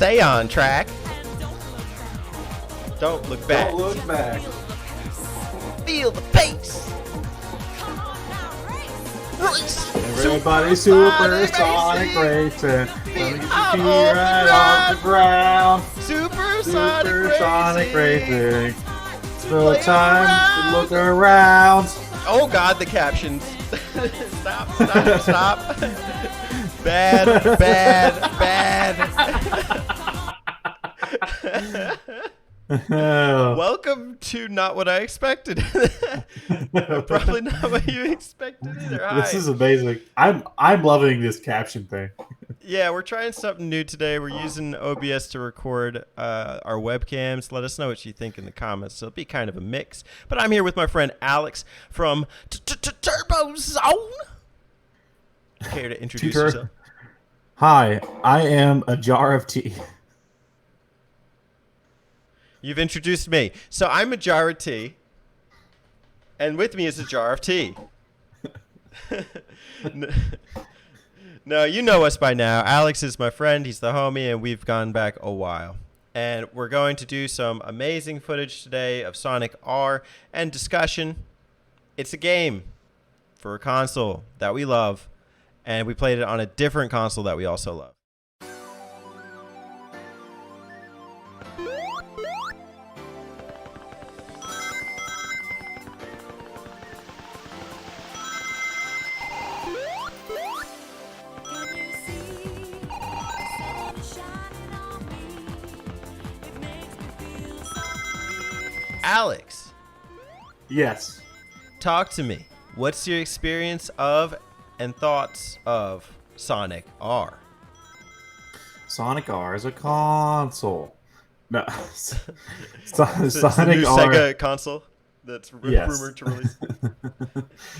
Stay on track. Don't look back. Don't look back. Feel the pace. Everybody supersonic racing. Feet right off the ground. Supersonic racing. Still time to look around. Oh God, the captions. Stop. Bad. Welcome to Not What I Expected. Probably not what you expected either. Hi. This is amazing. I'm loving this caption thing. Yeah, we're trying something new today. We're using OBS to record our webcams. Let us know what you think in the comments. So it'll be kind of a mix. But I'm here with my friend Alex from Turbo Zone. Care to introduce yourself? Hi, I am a jar of tea. You've introduced me. So I'm a jar of tea. And with me is a jar of tea. No, you know us by now. Alex is my friend. He's the homie, and we've gone back a while. And we're going to do some amazing footage today of Sonic R and discussion. It's a game for a console that we love, and we played it on a different console that we also love. Alex. Yes. Talk to me. What's your experience of and thoughts of Sonic R? Sonic R is a console. No. Sonic Sonic new R. Sega console that's Yes. rumored to release.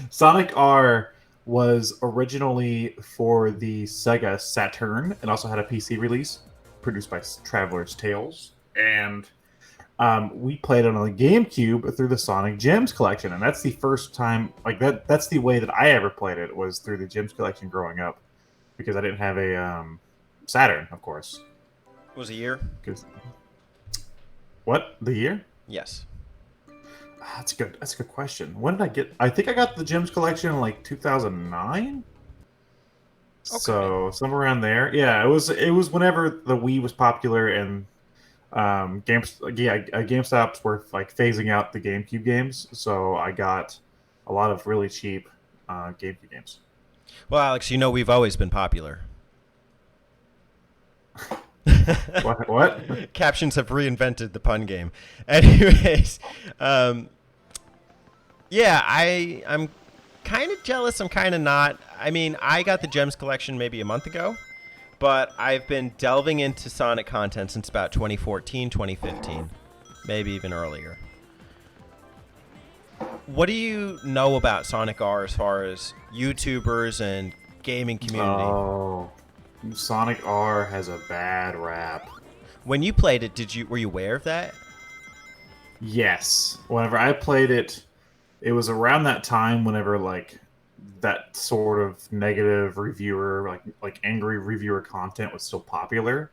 Sonic R was originally for the Sega Saturn and also had a PC release produced by Traveler's Tales. And we played it on the GameCube through the Sonic Gems collection, and that's the first time, like that's the way that I ever played it, was through the Gems collection growing up, because I didn't have a Saturn, of course. Was a year? What? The year? Yes. That's a good question. When did I get? I think I got the Gems collection in like 2009. Okay. So somewhere around there. Yeah, it was whenever the Wii was popular and GameStops were like phasing out the GameCube games, so I got a lot of really cheap GameCube games. Well, Alex, you know we've always been popular. What? Captions have reinvented the pun game. Anyways, yeah, I'm kind of jealous. I'm kind of not. I mean, I got the Gems collection maybe a month ago, but I've been delving into Sonic content since about 2014, 2015, maybe even earlier. What do you know about Sonic R as far as YouTubers and gaming community? Oh, Sonic R has a bad rap. When you played it, were you aware of that? Yes. Whenever I played it, it was around that time whenever like that sort of negative reviewer, like angry reviewer content was still popular.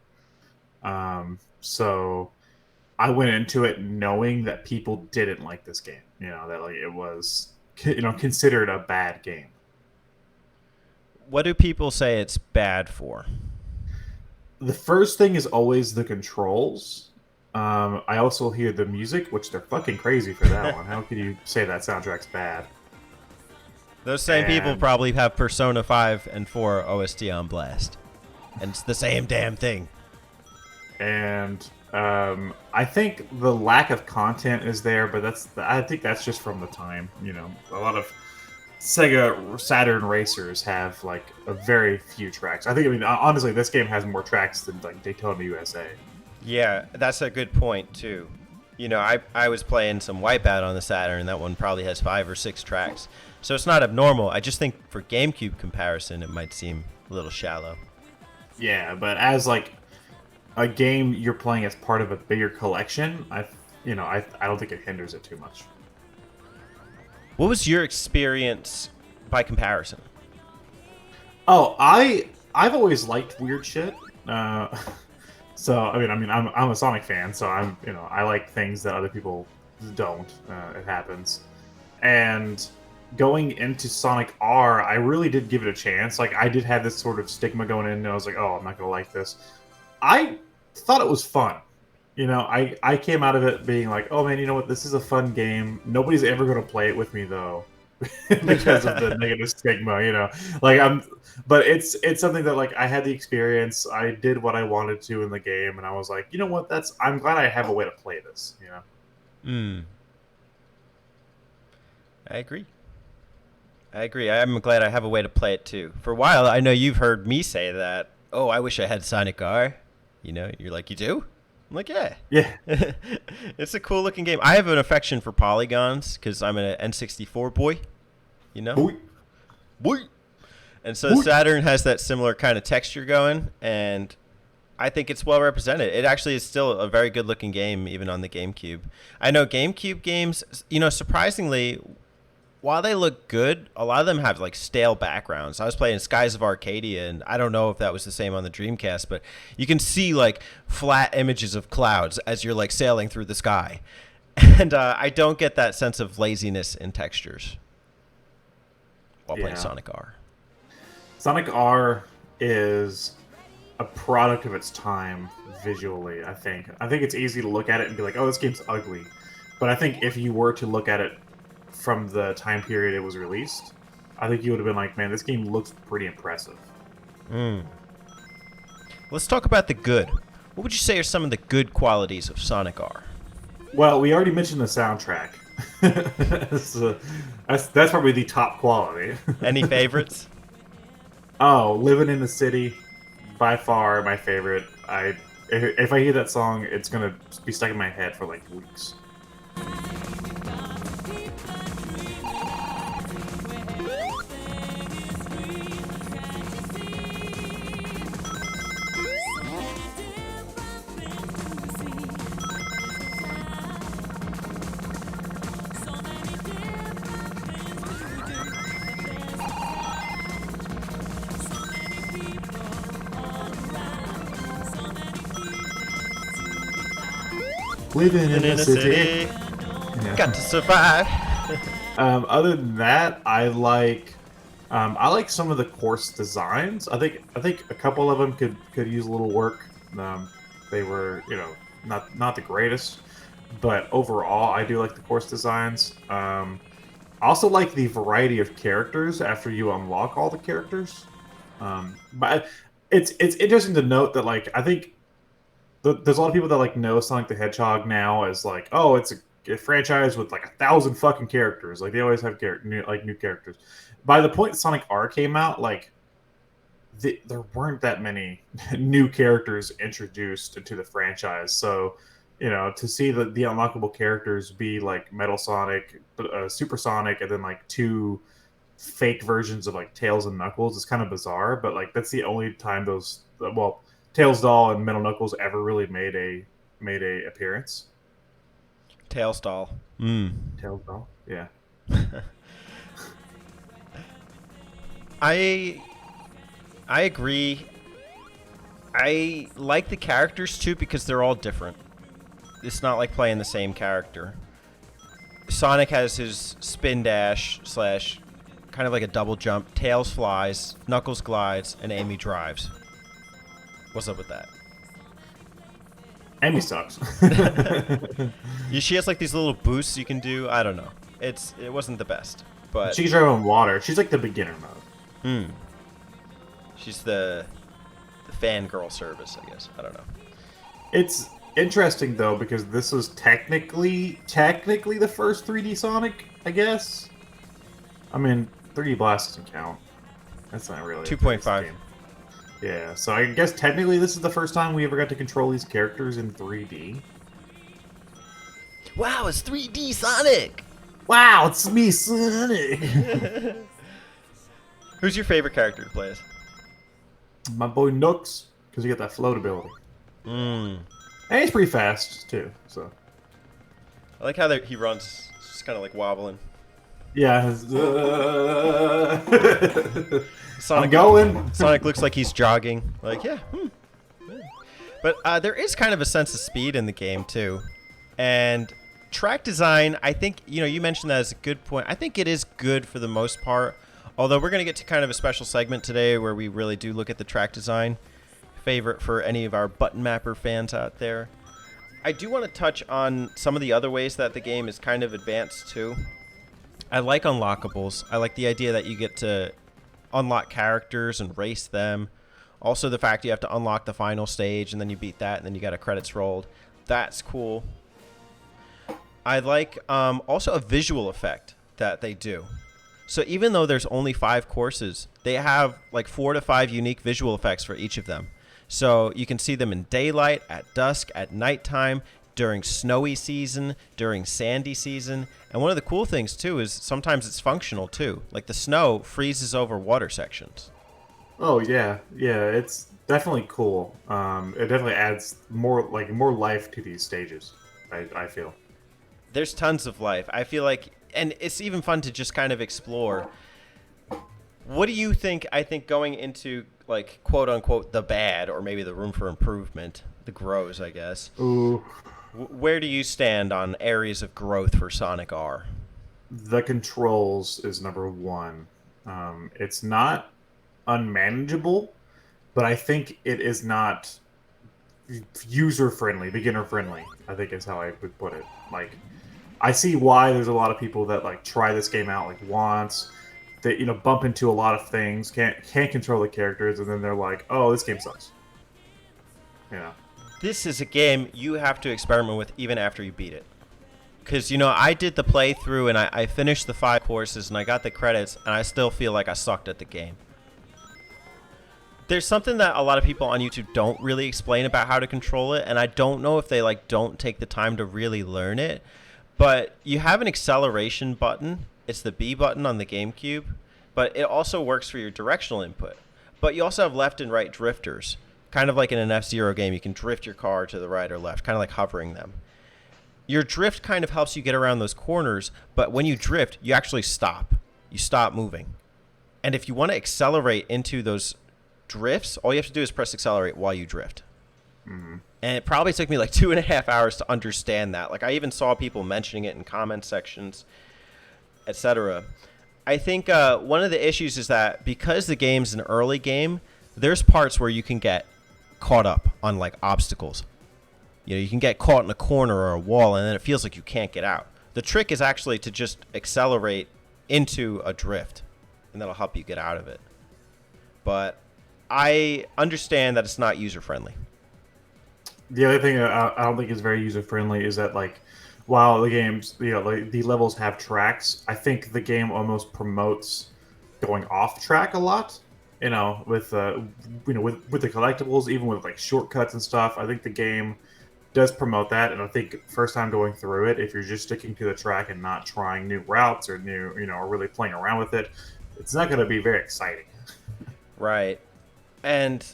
So I went into it knowing that people didn't like this game. You know, that like it was, considered a bad game. What do people say it's bad for? The first thing is always the controls. I also hear the music, which they're fucking crazy for that one. How can you say that soundtrack's bad? Those same people probably have Persona 5 and 4 OST on blast. And it's the same damn thing. And I think the lack of content is there, but I think that's just from the time. You know, a lot of Sega Saturn racers have like a very few tracks. I mean, honestly, this game has more tracks than like Daytona USA. Yeah, that's a good point too. You know, I was playing some Wipeout on the Saturn, and that one probably has 5 or 6 tracks. So it's not abnormal. I just think for GameCube comparison, it might seem a little shallow. Yeah, but as like a game you're playing as part of a bigger collection, I don't think it hinders it too much. What was your experience by comparison? Oh, I've always liked weird shit. So I'm a Sonic fan, so I like things that other people don't. It happens. And going into Sonic R, I really did give it a chance. Like I did have this sort of stigma going in, and I was like, oh, I'm not gonna like this. I thought it was fun. I came out of it being like, oh man, you know what? This is a fun game. Nobody's ever gonna play it with me though, because of the negative stigma. But it's something that like I had the experience. I did what I wanted to in the game, and I was like, you know what? I'm glad I have a way to play this. Hmm. I agree. I agree. I'm glad I have a way to play it too. For a while, I know you've heard me say that. Oh, I wish I had Sonic R. You're like, you do? I'm like, yeah. Yeah. It's a cool looking game. I have an affection for polygons because I'm an N64 boy. Boy. Boy. And so Saturn has that similar kind of texture going, and I think it's well represented. It actually is still a very good looking game, even on the GameCube. I know GameCube games, surprisingly, while they look good, a lot of them have like stale backgrounds. I was playing Skies of Arcadia, and I don't know if that was the same on the Dreamcast, but you can see like flat images of clouds as you're like sailing through the sky. And I don't get that sense of laziness in textures while playing Sonic R. Sonic R is a product of its time visually, I think. I think it's easy to look at it and be like, oh, this game's ugly. But I think if you were to look at it from the time period it was released, I think you would have been like, man, this game looks pretty impressive. Let's talk about the good. What would you say are some of the good qualities of Sonic R? Well, we already mentioned the soundtrack. That's probably the top quality. Any favorites? Oh, Living in the City, by far my favorite. If I hear that song, it's gonna be stuck in my head for like weeks. Living in the city. Yeah. Got to survive. Other than that, I like some of the course designs. I think a couple of them could use a little work. They were not the greatest, but overall, I do like the course designs. I also like the variety of characters after you unlock all the characters. But it's interesting to note that like I think there's a lot of people that like know Sonic the Hedgehog now as like, oh, it's a franchise with like 1,000 fucking characters. Like they always have new characters. By the point Sonic R came out, like there weren't that many new characters introduced into the franchise. So, to see the unlockable characters be like Metal Sonic, Super Sonic, and then like two fake versions of like Tails and Knuckles is kind of bizarre. But like that's the only time Tails Doll and Metal Knuckles ever really made a appearance. Tails Doll. Tails Doll, yeah. I agree. I like the characters too because they're all different. It's not like playing the same character. Sonic has his spin dash / kind of like a double jump. Tails flies, Knuckles glides, and Amy drives. What's up with that? Amy sucks. She has like these little boosts you can do. I don't know. It wasn't the best, but she can drive on water. She's like the beginner mode. She's the fangirl service, I guess. I don't know. It's interesting though because this was technically the first 3D Sonic, I guess. I mean, 3D Blast doesn't count. That's not really 2.5. Yeah, so I guess technically this is the first time we ever got to control these characters in 3D. Wow, it's 3D Sonic! Wow, it's me, Sonic! Who's your favorite character to play as? My boy Nooks, because he got that float ability. And he's pretty fast, too, so. I like how he runs, just kind of like wobbling. Yeah. Sonic, I'm going. Sonic looks like he's jogging. Like, yeah. But there is kind of a sense of speed in the game too, and track design. I think you mentioned that as a good point. I think it is good for the most part. Although we're going to get to kind of a special segment today where we really do look at the track design. Favorite for any of our button mapper fans out there. I do want to touch on some of the other ways that the game is kind of advanced too. I like unlockables. I like the idea that you get to unlock characters and race them. Also, the fact you have to unlock the final stage and then you beat that and then you got a credits rolled. That's cool. I like also a visual effect that they do. So even though there's only 5 courses, they have like 4 to 5 unique visual effects for each of them. So you can see them in daylight, at dusk, at nighttime, during snowy season, during sandy season. And one of the cool things too is sometimes it's functional too. Like the snow freezes over water sections. Oh yeah, it's definitely cool. It definitely adds more life to these stages. I feel. There's tons of life. I feel like, and it's even fun to just kind of explore. What do you think? I think going into like quote unquote the bad, or maybe the room for improvement, the grows, I guess. Ooh. Where do you stand on areas of growth for Sonic R? The controls is number one. It's not unmanageable, but I think it is not user friendly, beginner friendly. I think is how I would put it. Like, I see why there's a lot of people that like try this game out like once. They bump into a lot of things, can't control the characters, and then they're like, "Oh, this game sucks." You know. This is a game you have to experiment with even after you beat it. Because, I did the playthrough and I finished the 5 courses and I got the credits and I still feel like I sucked at the game. There's something that a lot of people on YouTube don't really explain about how to control it, and I don't know if they don't take the time to really learn it. But you have an acceleration button. It's the B button on the GameCube, but it also works for your directional input. But you also have left and right drifters. Kind of like in an F-Zero game, you can drift your car to the right or left, kind of like hovering them. Your drift kind of helps you get around those corners, but when you drift, you actually stop. You stop moving. And if you want to accelerate into those drifts, all you have to do is press accelerate while you drift. Mm-hmm. And it probably took me like 2.5 hours to understand that. Like I even saw people mentioning it in comment sections, etc. I think one of the issues is that because the game's an early game, there's parts where you can get caught up on like obstacles. You can get caught in a corner or a wall and then it feels like you can't get out. The trick is actually to just accelerate into a drift and that'll help you get out of it. But I understand that it's not user friendly. The other thing I don't think is very user friendly is that like while the games like the levels have tracks, I think the game almost promotes going off track a lot. With with the collectibles, even with like shortcuts and stuff, I think the game does promote that. And I think first time going through it, if you're just sticking to the track and not trying new routes or or really playing around with it, it's not going to be very exciting. Right. And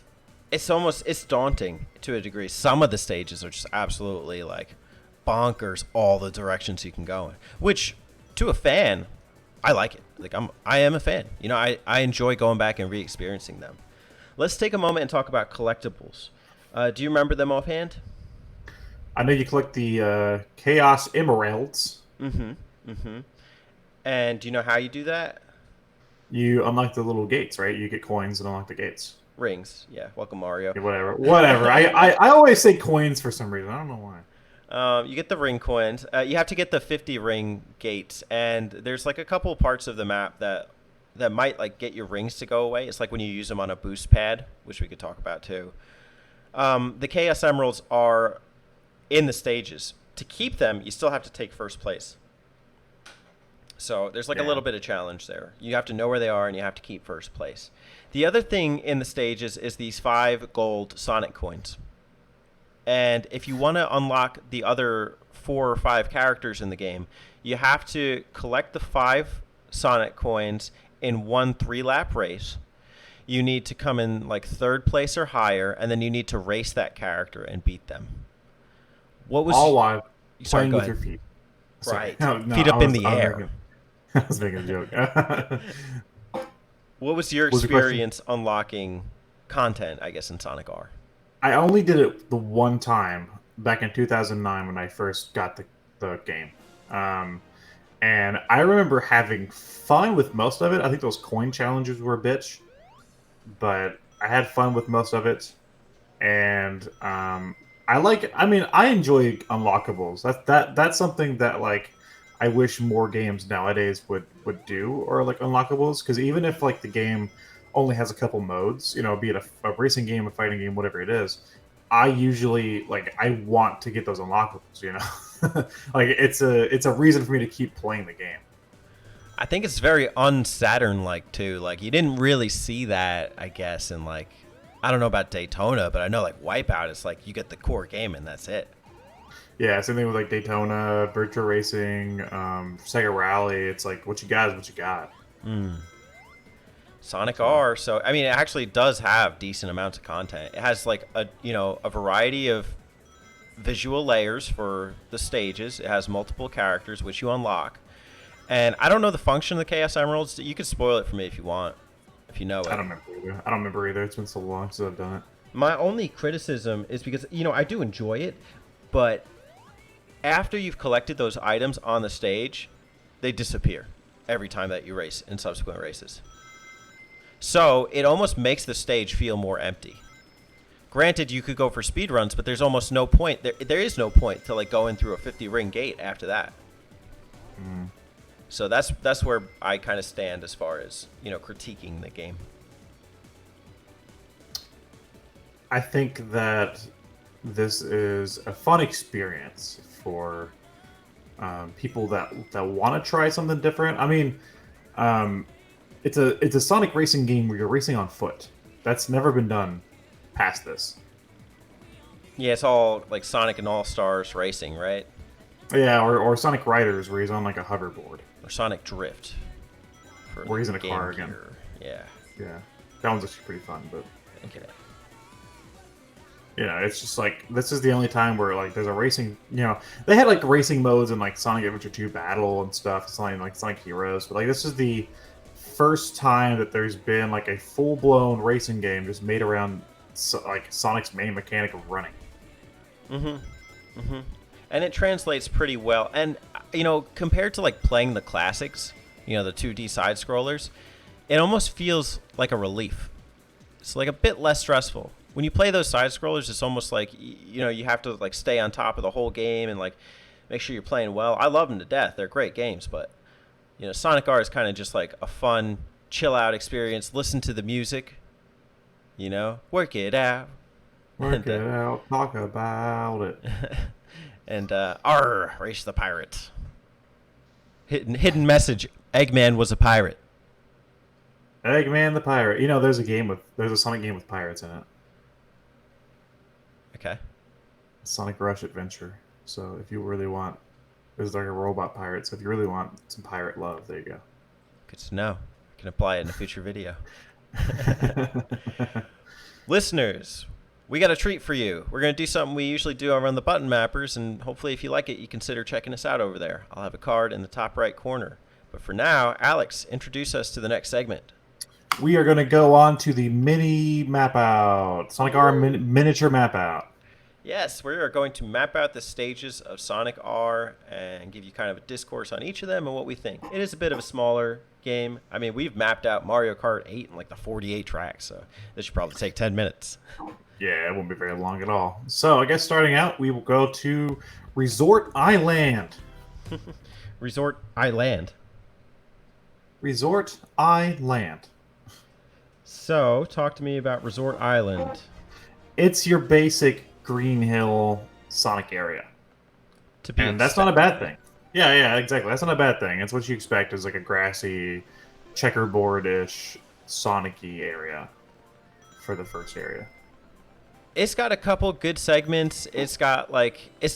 it's daunting to a degree. Some of the stages are just absolutely like bonkers, all the directions you can go in, which to a fan, I like it. Like I am a fan. I enjoy going back and re-experiencing them. Let's take a moment and talk about collectibles. Do you remember them offhand? I know you collect the Chaos Emeralds. Mm-hmm. And do you know how you do that? You unlock the little gates, right? You get coins and unlock the gates. Rings. Yeah. Welcome, Mario. Yeah, whatever. I always say coins for some reason. I don't know why. You get the ring coins. You have to get the 50 ring gates, and there's like a couple parts of the map that might like get your rings to go away. It's like when you use them on a boost pad, which we could talk about too. The Chaos Emeralds are in the stages. To keep them, you still have to take first place. So there's like a little bit of challenge there. You have to know where they are, and you have to keep first place. The other thing in the stages is these 5 gold Sonic coins. And if you want to unlock the other 4 or 5 characters in the game, you have to collect the 5 Sonic coins in one 3-lap race. You need to come in like 3rd place or higher, and then you need to race that character and beat them. What was all while Sorry, playing go with ahead. your feet? Right, No, feet up in the air. I was making a joke. What was your experience unlocking content, I guess, in Sonic R? I only did it the one time back in 2009 when I first got the game. Um, and I remember having fun with most of it. I think those coin challenges were a bitch, but I had fun with most of it. And I mean, I enjoy unlockables. That's something that like I wish more games nowadays would do, or like unlockables, because even if like the game only has a couple modes, be it a racing game, a fighting game, whatever it is, I usually like I want to get those unlockables. Like it's a reason for me to keep playing the game. I think it's very un-Saturn like too. Like you didn't really see that, I guess, in like I don't know about Daytona, but I know like Wipeout is like you get the core game and that's it. Yeah, same thing with like Daytona, Virtua Racing, Sega Rally. It's like what you got is what you got. Mm. Sonic So R, so I mean it actually does have decent amounts of content. It has like a variety of visual layers for the stages. It has multiple characters which you unlock. And I don't know the function of the Chaos Emeralds. You can spoil it for me if you want, if you know it. I don't remember either. I don't remember either. It's been so long since I've done it. My only criticism is because, I do enjoy it, but after you've collected those items on the stage, they disappear every time that you race in subsequent races. So it almost makes the stage feel more empty. Granted, you could go for speed runs, but there's almost no point. There is no point to like going through a 50 ring gate after that. Mm. So that's where I kind of stand as far as critiquing the game. I think that this is a fun experience for people that want to try something different. I mean, it's a Sonic racing game where you're racing on foot. That's never been done past this. Yeah, it's all like Sonic and All Stars Racing, right? Yeah, or Sonic Riders where he's on like a hoverboard. Or Sonic Drift. Where he's in a car again. Yeah. Yeah, that one's actually pretty fun, but Okay. it's just like this is the only time where like there's a racing. They had like racing modes in like Sonic Adventure 2 Battle and stuff. It's like Sonic Heroes, but like this is the first time that there's been like a full blown racing game just made around like Sonic's main mechanic of running. And it translates pretty well. And compared to like playing the classics, the 2D side scrollers, it almost feels like a relief. It's like a bit less stressful. When you play those side scrollers, it's almost like you have to like stay on top of the whole game and like make sure you're playing well. I love them to death. They're great games, but Sonic R is kind of just like a fun chill out experience. Listen to the music. Work it out. Work it out. Talk about it. And race the pirate. Hidden message: Eggman was a pirate. Eggman the pirate. There's a Sonic game with pirates in it. Okay. Sonic Rush Adventure. So if you really want, there's like a robot pirate. So if you really want some pirate love, there you go. Good to know. I can apply it in a future video. Listeners, we got a treat for you. We're going to do something we usually do on Run the Button Mappers, and hopefully if you like it, you consider checking us out over there. I'll have a card in the top right corner. But for now, Alex, introduce us to the next segment. We are going to go on to the mini map out. Sonic R miniature map out. Yes, we are going to map out the stages of Sonic R and give you kind of a discourse on each of them and what we think. It is a bit of a smaller game. I mean, we've mapped out Mario Kart 8 in like the 48 tracks, so this should probably take 10 minutes. Yeah, it won't be very long at all. So I guess starting out, we will go to Resort Island. Resort Island. Resort Island. So, talk to me about Resort Island. It's your basic Green Hill Sonic area. And that's not a bad thing. Yeah, exactly. That's not a bad thing. It's what you expect is like a grassy, checkerboard-ish, Sonic-y area for the first area. It's got a couple good segments. It's got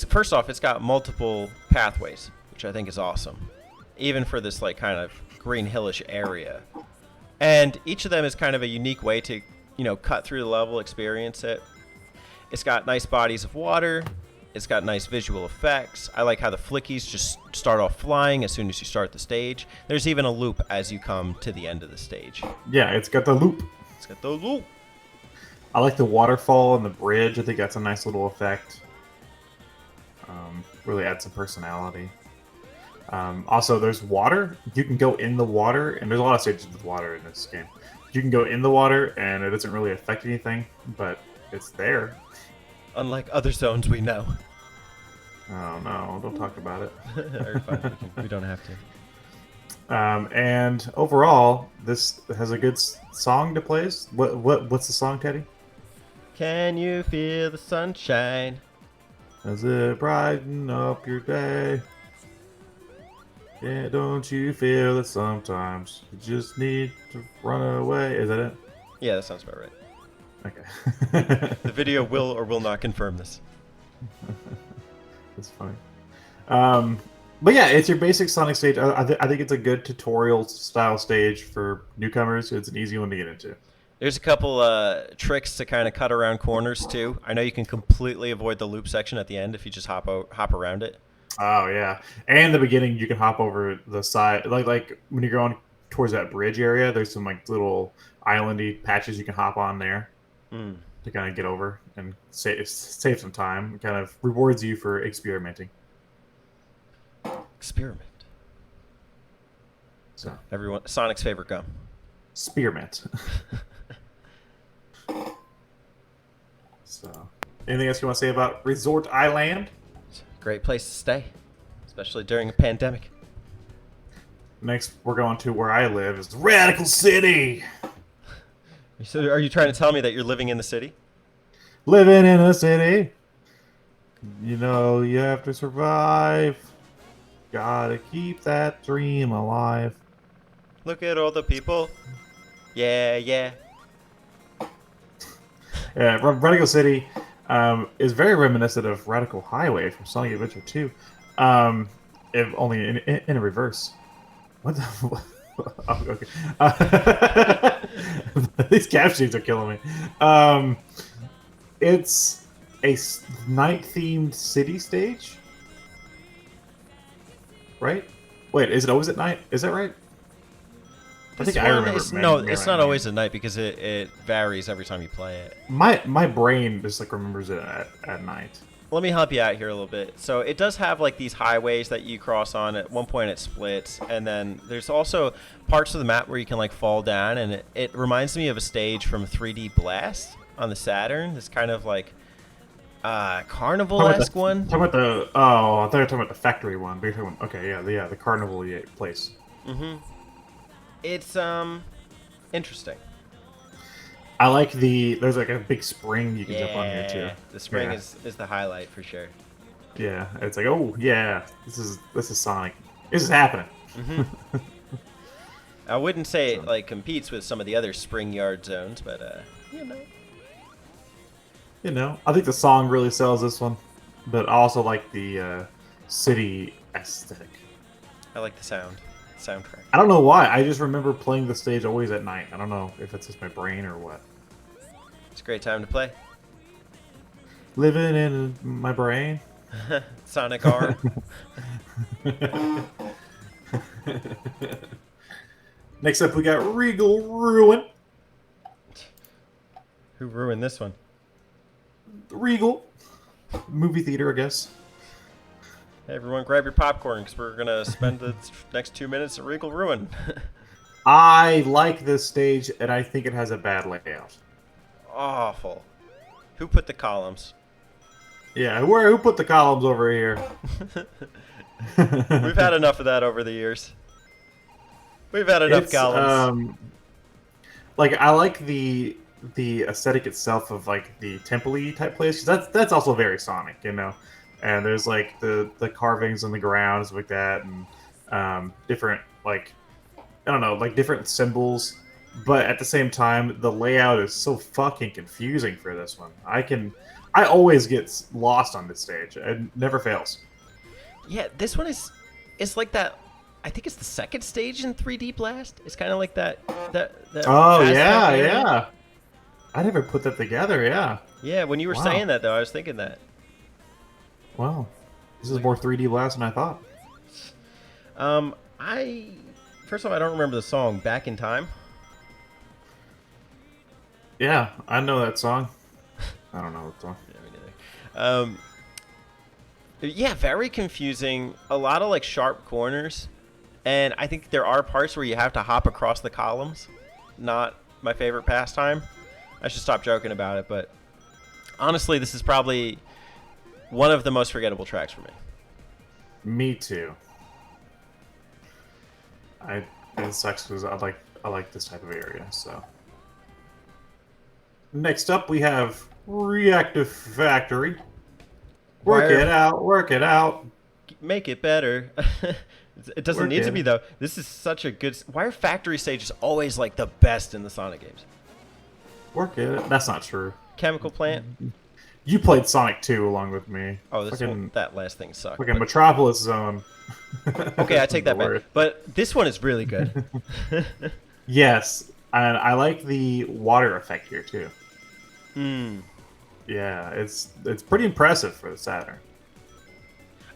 first off, it's got multiple pathways, which I think is awesome. Even for this like kind of Green Hillish area. And each of them is kind of a unique way to, cut through the level, experience it. It's got nice bodies of water. It's got nice visual effects. I like how the flickies just start off flying as soon as you start the stage. There's even a loop as you come to the end of the stage. Yeah, it's got the loop. It's got the loop. I like the waterfall and the bridge. I think that's a nice little effect. Really adds some personality. Also, there's water. You can go in the water, and there's a lot of stages with water in this game. You can go in the water, and it doesn't really affect anything, but it's there. Unlike other zones we know. Oh no! Don't talk about it. Or fine, we don't have to. And overall, this has a good song to play. What's the song, Teddy? Can you feel the sunshine? Does it brighten up your day? Yeah, don't you feel that sometimes you just need to run away? Is that it? Yeah, that sounds about right. Okay. The video will or will not confirm this. That's funny. But yeah, it's your basic Sonic stage. I think it's a good tutorial style stage for newcomers. It's an easy one to get into. There's a couple tricks to kind of cut around corners too. I know you can completely avoid the loop section at the end if you just hop around it. Oh yeah, and the beginning you can hop over the side, like when you're going towards that bridge area. There's some like little islandy patches you can hop on there to kind of get over and save some time. It kind of rewards you for experimenting. Experiment. So everyone, Sonic's favorite gum. Spearmint. So, anything else you want to say about Resort Island? It's a great place to stay, especially during a pandemic. Next, we're going to where I live, is Radical City. So, are you trying to tell me that you're living in the city? Living in a city, you know you have to survive. Gotta keep that dream alive. Look at all the people. Yeah, yeah. Yeah, Radical City is very reminiscent of Radical Highway from Sonic Adventure 2, if only in a reverse. What the? Oh, okay. These captions are killing me. It's a night-themed city stage, right? Wait, is it always at night? Is that right? I think I remember. It's not always at night because it varies every time you play it. My brain just like remembers it at night. Let me help you out here a little bit. So it does have like these highways that you cross on. At one point it splits, and then there's also parts of the map where you can like fall down, and it reminds me of a stage from 3D Blast on the Saturn. This kind of like carnival-esque one. Talking about the I thought you were talking about the factory one. But you're talking about, okay, yeah, the carnival place. Mm-hmm. It's interesting. I like there's like a big spring you can jump on here too. The spring is the highlight for sure. Yeah, it's like, oh yeah, this is Sonic. This is happening. Mm-hmm. I wouldn't say it like competes with some of the other spring yard zones, but you know. You know, I think the song really sells this one, but I also like the city aesthetic. I like the soundtrack. I don't know why. I just remember playing the stage always at night. I don't know if it's just my brain or what. It's a great time to play. Living in my brain. Sonic R. Next up, we got Regal Ruin. Who ruined this one? Regal. Movie theater, I guess. Hey, everyone, grab your popcorn because we're going to spend the next 2 minutes at Regal Ruin. I like this stage, and I think it has a bad layout. Awful. Who put the columns? Yeah, who put the columns over here? We've had enough of that over the years. We've had enough columns. Like, I like the aesthetic itself of like the temple-y type place. That's also very Sonic, you know. And there's like the carvings on the ground, stuff like that, and different like I don't know, like different symbols. But at the same time, the layout is so fucking confusing for this one. I always get lost on this stage. It never fails. Yeah, this one is like that. I think it's the second stage in 3D Blast. It's kind of like that. Oh yeah. I never put that together. Yeah. Yeah, when you were saying that though, I was thinking that. Wow, this is more 3D Blast than I thought. First of all, I don't remember the song "Back in Time." Yeah, I know that song. I don't know what song. Yeah, me neither. Yeah, very confusing. A lot of like sharp corners, and I think there are parts where you have to hop across the columns. Not my favorite pastime. I should stop joking about it, but honestly, this is probably one of the most forgettable tracks for me. Me too. I It sucks because I like this type of area. So next up we have Reactive Factory. Work Wire, it out, work it out, make it better. It doesn't work need to be it. though. This is such a good. Wire Factory stage is always like the best in the Sonic games. Work it. That's not true. Chemical plant. You played Sonic 2 along with me. Oh, Fucking that last thing sucked. fucking But Metropolis Zone. okay, I take The that back. worst. But this one is really good. Yes, and I like the water effect here too. Hmm. Yeah, it's pretty impressive for the Saturn.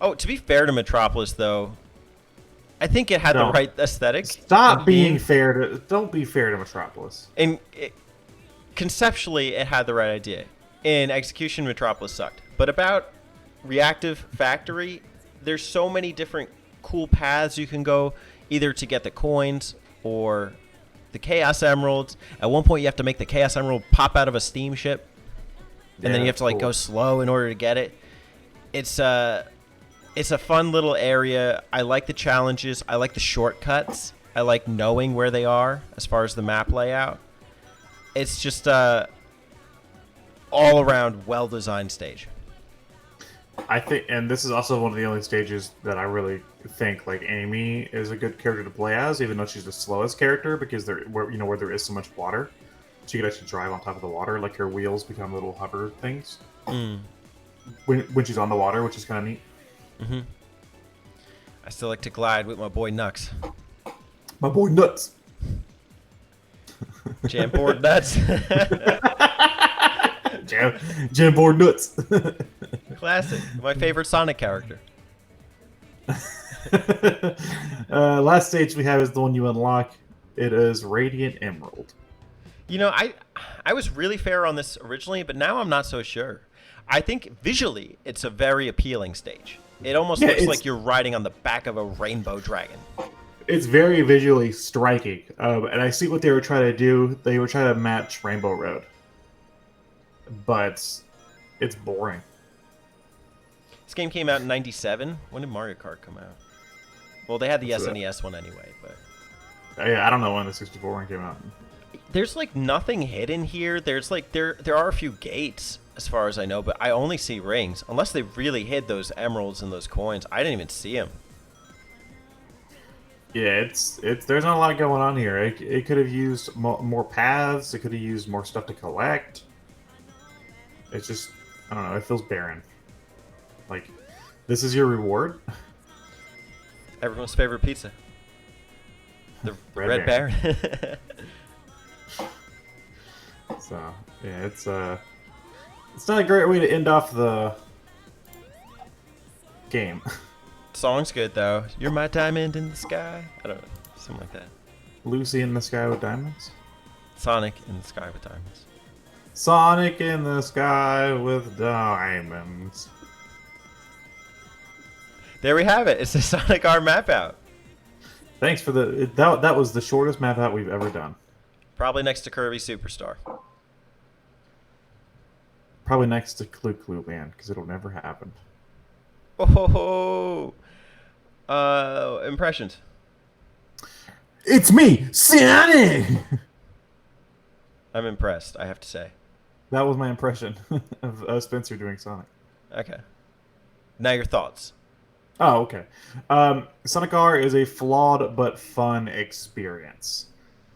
Oh, to be fair to Metropolis, though, I think it had the No. right aesthetic. Stop being fair to. Don't be fair to Metropolis. And conceptually, it had the right idea. In execution, Metropolis sucked. But about Reactive Factory, there's so many different cool paths you can go, either to get the coins or the Chaos Emeralds. At one point, you have to make the Chaos Emerald pop out of a steamship, and then you have to like go slow in order to get it. It's a fun little area. I like the challenges. I like the shortcuts. I like knowing where they are as far as the map layout. It's just all around well designed stage. I think, and this is also one of the only stages that I really think like Amy is a good character to play as, even though she's the slowest character because where there is so much water, she could actually drive on top of the water. Like her wheels become little hover things when she's on the water, which is kind of neat. Mm-hmm. I still like to glide with my boy Nux. My boy Nuts. Jamboard nuts. Jamboard Nuts. Classic. My favorite Sonic character. Last stage we have is the one you unlock. It is Radiant Emerald. You know, I was really fair on this originally, but now I'm not so sure. I think visually it's a very appealing stage. It almost looks like you're riding on the back of a rainbow dragon. It's very visually striking, and I see what they were trying to do. They were trying to match Rainbow Road, but it's boring. This game came out in '97. When did Mario Kart come out? Well, they had the SNES one anyway, but Yeah, I don't know when the 64 one came out. there's like nothing hidden here. There's like there are a few gates as far as I know, but I only see rings. Unless they really hid those emeralds and those coins, I didn't even see them. Yeah, it's there's not a lot going on here. It could have used more paths. It could have used more stuff to collect. It's just, I don't know. It feels barren. Like, this is your reward. Everyone's favorite pizza. The Red Baron. Baron. So yeah, it's not a great way to end off the game. Song's good though. You're my diamond in the sky. I don't know, something like that. Lucy in the sky with diamonds. Sonic in the sky with diamonds. Sonic in the sky with diamonds. There we have it. It's the Sonic R map out. Thanks for that was the shortest map out we've ever done. Probably next to Kirby Superstar. Probably next to Clue Clue Land, because it'll never happen. Oh, impressions. It's me, Sonic! I'm impressed, I have to say. That was my impression of Spencer doing Sonic. Okay. Now your thoughts. Oh, okay. Sonic R is a flawed but fun experience.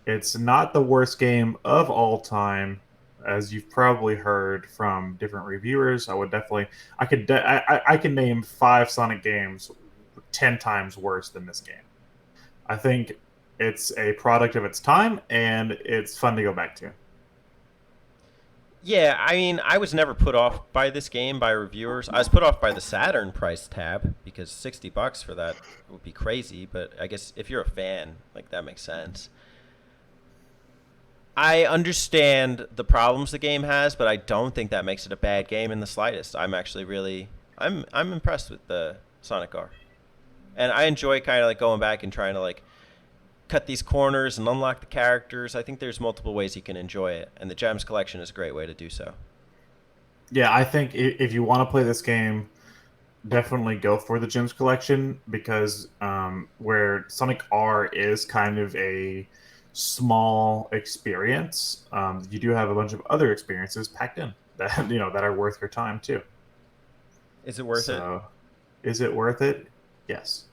It's not the worst game of all time, as you've probably heard from different reviewers. I can name 5 Sonic games 10 times worse than this game. I think it's a product of its time, and it's fun to go back to. Yeah, I mean, I was never put off by this game by reviewers. I was put off by the Saturn price tab because $60 for that would be crazy. But I guess if you're a fan, like that makes sense. I understand the problems the game has, but I don't think that makes it a bad game in the slightest. I'm actually really I'm impressed with the Sonic R. And I enjoy kind of like going back and trying to like cut these corners and unlock the characters. I think there's multiple ways you can enjoy it, and the Gems collection is a great way to do so. Yeah, I think if you want to play this game, definitely go for the Gems collection because where Sonic R is kind of a small experience, you do have a bunch of other experiences packed in that that are worth your time too. Is it worth it? So, is it worth it? Yes.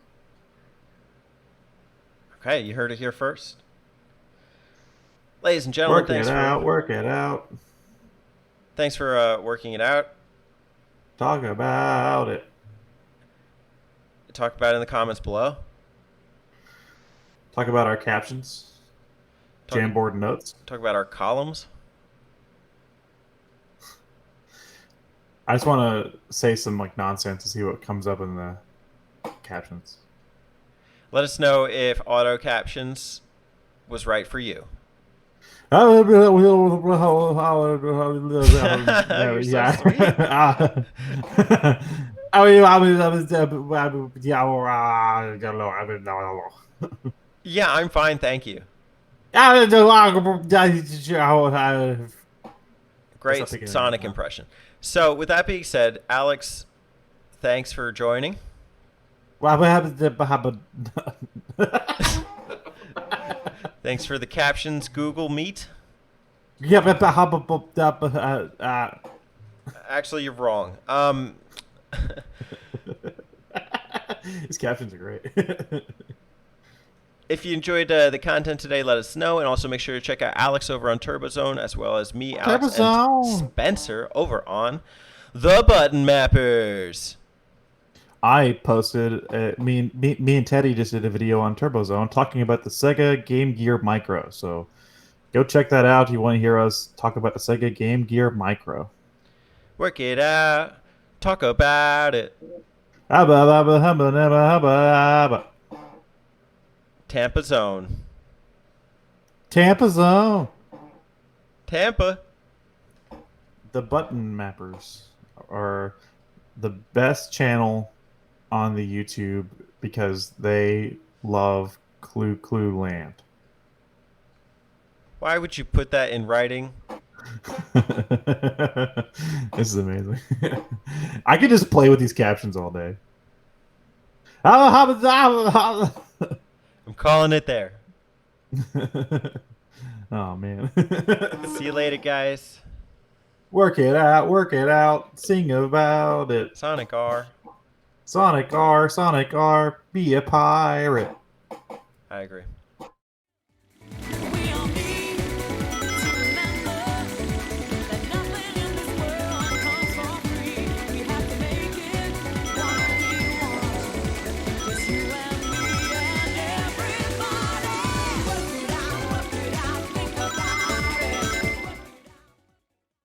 Okay, you heard it here first. Ladies and gentlemen, Work it out. Work it out. thanks for working it out. Talk about it. Talk about it in the comments below. Talk about our captions, Talk, Jamboard notes. talk about our columns. I just want to say some like nonsense to see what comes up in the captions. Let us know if auto captions was right for you. You're so sweet. Yeah, I'm fine, thank you. Great Sonic impression. So, with that being said, Alex, thanks for joining. Thanks for the captions, Google Meet. Actually, you're wrong. His captions are great. If you enjoyed the content today, let us know. And also make sure to check out Alex over on TurboZone, as well as me, Alex, and Spencer over on The Button Mappers. I posted, me and Teddy just did a video on TurboZone talking about the Sega Game Gear Micro. So go check that out if you want to hear us talk about the Sega Game Gear Micro. Work it out. Talk about it. Tampa Zone. Tampa Zone. Tampa. The Button Mappers are the best channel on the YouTube because they love Clue Land. Why would you put that in writing? This is amazing. I could just play with these captions all day. I'm calling it there. Oh, man. See you later, guys. Work it out, sing about it. Sonic R. Sonic R, be a pirate. I agree.